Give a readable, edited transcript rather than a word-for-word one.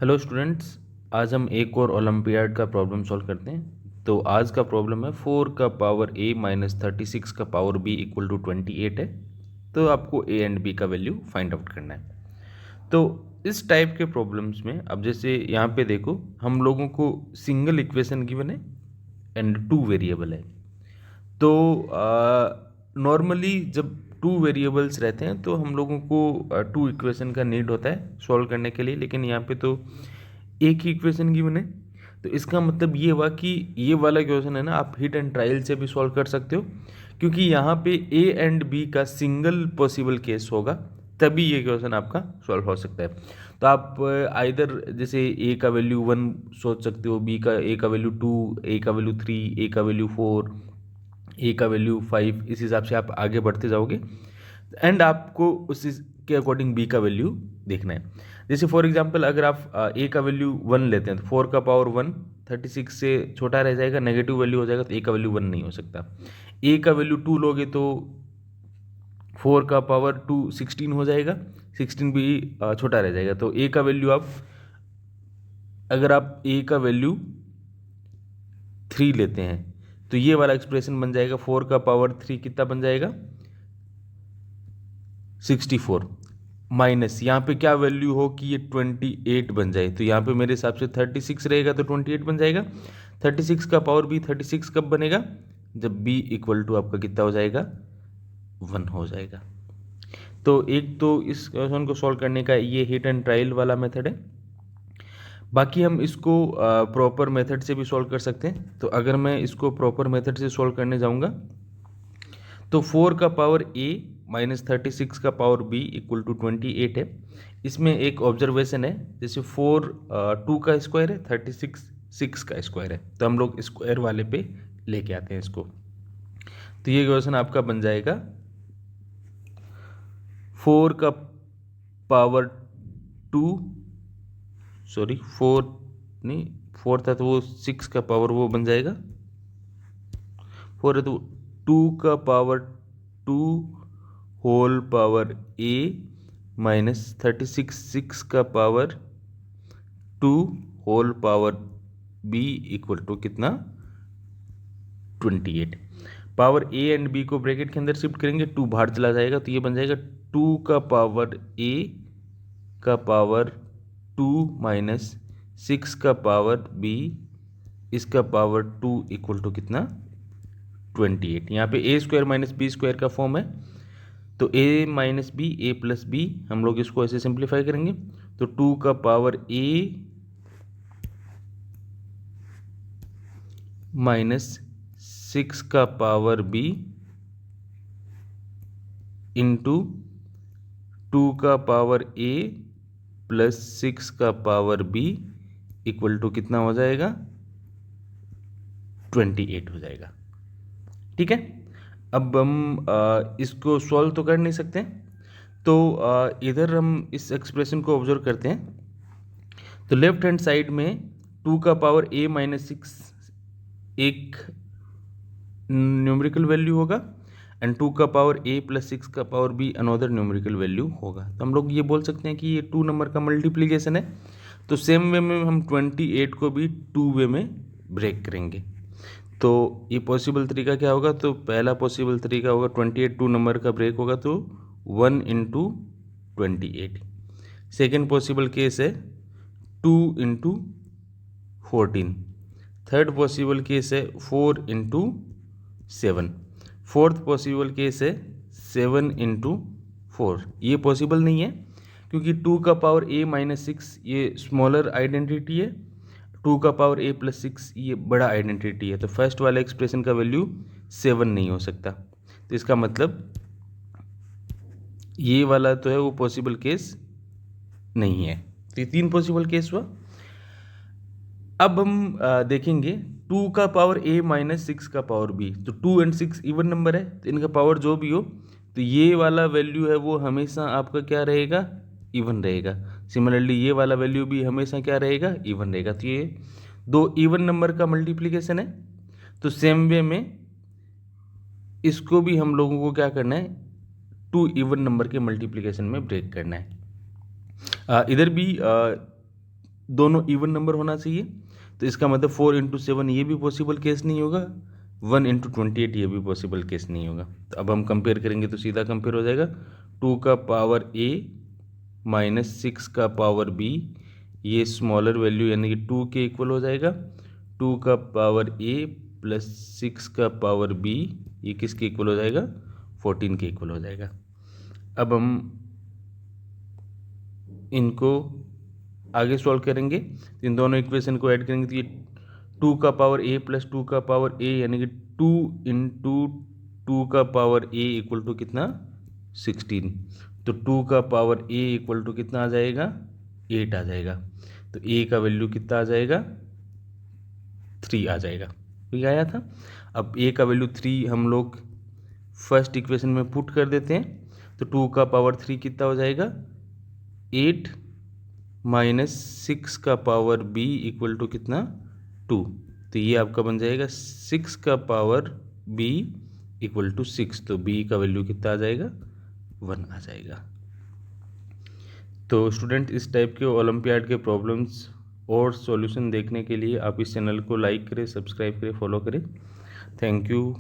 Hello students, आज हम एक और ओलंपियाड का प्रॉब्लम सॉल्व करते हैं। तो आज का प्रॉब्लम है 4 का पावर a माइनस 36 का पावर b इक्वल टू 28 है। तो आपको a एंड b का वैल्यू फाइंड आउट करना है। तो इस टाइप के प्रॉब्लम्स में अब जैसे यहाँ पे देखो, हम लोगों को सिंगल इक्वेशन गिवन है एंड टू वेरिएबल है। तो नॉर्मली जब टू वेरिएबल्स रहते हैं तो हम लोगों को टू इक्वेशन का नीड होता है सॉल्व करने के लिए, लेकिन यहाँ पे तो एक ही इक्वेशन गिवन है। तो इसका मतलब ये हुआ कि ये वाला इक्वेशन है ना, आप हिट एंड ट्रायल से भी सॉल्व कर सकते हो, क्योंकि यहाँ पे ए एंड बी का सिंगल पॉसिबल केस होगा, तभी ये क्वेश्चन आपका सॉल्व हो सकता है। तो आप आइदर जैसे ए का वैल्यू 1 सोच सकते हो, बी का ए का वैल्यू 2, ए का वैल्यू 3, ए का वैल्यू 4, ए का वैल्यू 5, इस हिसाब से आप आगे बढ़ते जाओगे एंड आपको उस के अकॉर्डिंग बी का वैल्यू देखना है। जैसे फॉर एग्जांपल अगर आप ए का वैल्यू 1 लेते हैं तो 4 का पावर 1 36 से छोटा रह जाएगा, नेगेटिव वैल्यू हो जाएगा, तो ए का वैल्यू 1 नहीं हो सकता। ए का वैल्यू 2 लोगे तो 4 का पावर 2 16 हो जाएगा, 16 भी छोटा रह जाएगा। तो ए का वैल्यू आप अगर आप ए का वैल्यू 3 लेते हैं तो ये वाला एक्सप्रेशन बन जाएगा 4 का पावर 3 कितना बन जाएगा 64, माइनस यहाँ पे क्या वैल्यू हो कि ये 28 बन जाए, तो यहाँ पे मेरे हिसाब से 36 रहेगा तो 28 बन जाएगा। 36 का पावर b 36 कब बनेगा, जब b इक्वल टू आपका कितना हो जाएगा 1 हो जाएगा। तो एक तो इस क्वेश्चन को सॉल्व करने का ये हिट एंड ट्रायल वाला मेथड है। बाकी हम इसको प्रॉपर मेथड से भी सॉल्व कर सकते हैं। तो अगर मैं इसको प्रॉपर मेथड से सॉल्व करने जाऊंगा तो 4 का पावर a माइनस 36 का पावर b इक्वल टू 28 है। इसमें एक ऑब्जर्वेशन है, जैसे 4 2 का स्क्वायर है, 36 6 का स्क्वायर है, तो हम लोग स्क्वायर वाले पे लेके आते हैं इसको। तो ये क्वेश्चन आपका बन जाएगा 4 का पावर 2, सॉरी 4 नहीं, 4 था तो वो 6 का पावर वो बन जाएगा 4 है तो 2 का power 2 whole power a minus 36 6 का power 2 whole power b equal to कितना 28। पावर a एंड b को ब्रैकेट के अंदर शिफ्ट करेंगे, 2 बाहर चला जाएगा, तो ये बन जाएगा 2 का पावर a का पावर 2 माइनस 6 का पावर b इसका पावर 2 इक्वल टू कितना 28। यहाँ पे A square minus B square का फॉर्म है, तो a minus B A plus B, हम लोग इसको ऐसे सिंप्लीफाई करेंगे तो 2 का पावर a माइनस 6 का पावर b इंटू 2 का पावर a प्लस 6 का पावर b इक्वल टू कितना हो जाएगा 28 हो जाएगा। ठीक है, अब हम इसको सॉल्व तो कर नहीं सकते, तो इधर हम इस एक्सप्रेशन को ऑब्जर्व करते हैं। तो लेफ्ट हैंड साइड में 2 का पावर a माइनस 6 एक न्यूमेरिकल वैल्यू होगा एंड 2 का पावर a प्लस 6 का power b another numerical value होगा। तो हम लोग ये बोल सकते हैं कि ये 2 नंबर का मल्टीप्लीकेशन है। तो सेम वे में हम 28 को भी 2 वे में ब्रेक करेंगे। तो ये पॉसिबल तरीका क्या होगा, तो पहला पॉसिबल तरीका होगा 28 2 नंबर का ब्रेक होगा तो 1 इंटू 28। सेकेंड पॉसिबल केस है 2 इंटू 14। थर्ड पॉसिबल केस है 4 इंटू 7। फोर्थ पॉसिबल केस है 7 इंटू 4। ये पॉसिबल नहीं है क्योंकि 2 का पावर a माइनस 6 ये स्मॉलर आइडेंटिटी है, 2 का पावर a प्लस 6 ये बड़ा आइडेंटिटी है। तो फर्स्ट वाले एक्सप्रेशन का वैल्यू 7 नहीं हो सकता। तो इसका मतलब ये वाला तो है वो पॉसिबल केस नहीं है। तो ये 3 पॉसिबल केस हुआ। अब हम देखेंगे 2 का पावर a माइनस 6 का पावर b, तो 2 एंड 6 इवन नंबर है, तो इनका पावर जो भी हो तो ये वाला वैल्यू है वो हमेशा आपका क्या रहेगा इवन रहेगा। सिमिलरली ये वाला वैल्यू भी हमेशा क्या रहेगा इवन रहेगा। तो ये 2 इवन नंबर का मल्टीप्लिकेशन है। तो सेम वे में इसको भी हम लोगों को क्या करना है 2 इवन नंबर के मल्टीप्लिकेशन में ब्रेक करना है। इधर भी दोनों इवन नंबर होना चाहिए। तो इसका मतलब 4 इंटू 7 ये भी पॉसिबल केस नहीं होगा, 1 इंटू 28 ये भी पॉसिबल केस नहीं होगा। तो अब हम कंपेयर करेंगे तो सीधा कंपेयर हो जाएगा 2 का पावर a माइनस 6 का पावर b, ये स्मॉलर वैल्यू यानी कि 2 के इक्वल हो जाएगा। 2 का पावर a प्लस 6 का पावर b ये किसके इक्वल हो जाएगा, 14 के इक्वल हो जाएगा। अब हम इनको आगे सॉल्व करेंगे, तो इन दोनों इक्वेशन को ऐड करेंगे तो ये 2 का पावर a प्लस 2 का पावर a यानी कि 2 इंटू 2 का पावर a इक्वल टू कितना, 16। तो 2 का पावर a इक्वल टू कितना आ जाएगा, 8 आ जाएगा। तो a का वैल्यू कितना आ जाएगा, 3 आ जाएगा। ठीक आया था। अब a का वैल्यू 3 हम लोग फर्स्ट इक्वेशन में पुट कर देते हैं, तो 2 का पावर 3 कितना हो जाएगा, 8 माइनस 6 का पावर b इक्वल टू कितना, 2। तो ये आपका बन जाएगा 6 का पावर b इक्वल टू 6। तो b का वैल्यू कितना आ जाएगा, 1 आ जाएगा। तो स्टूडेंट इस टाइप के ओलंपियाड के प्रॉब्लम्स और सॉल्यूशन देखने के लिए आप इस चैनल को लाइक करें, सब्सक्राइब करें, फॉलो करें। Thank you.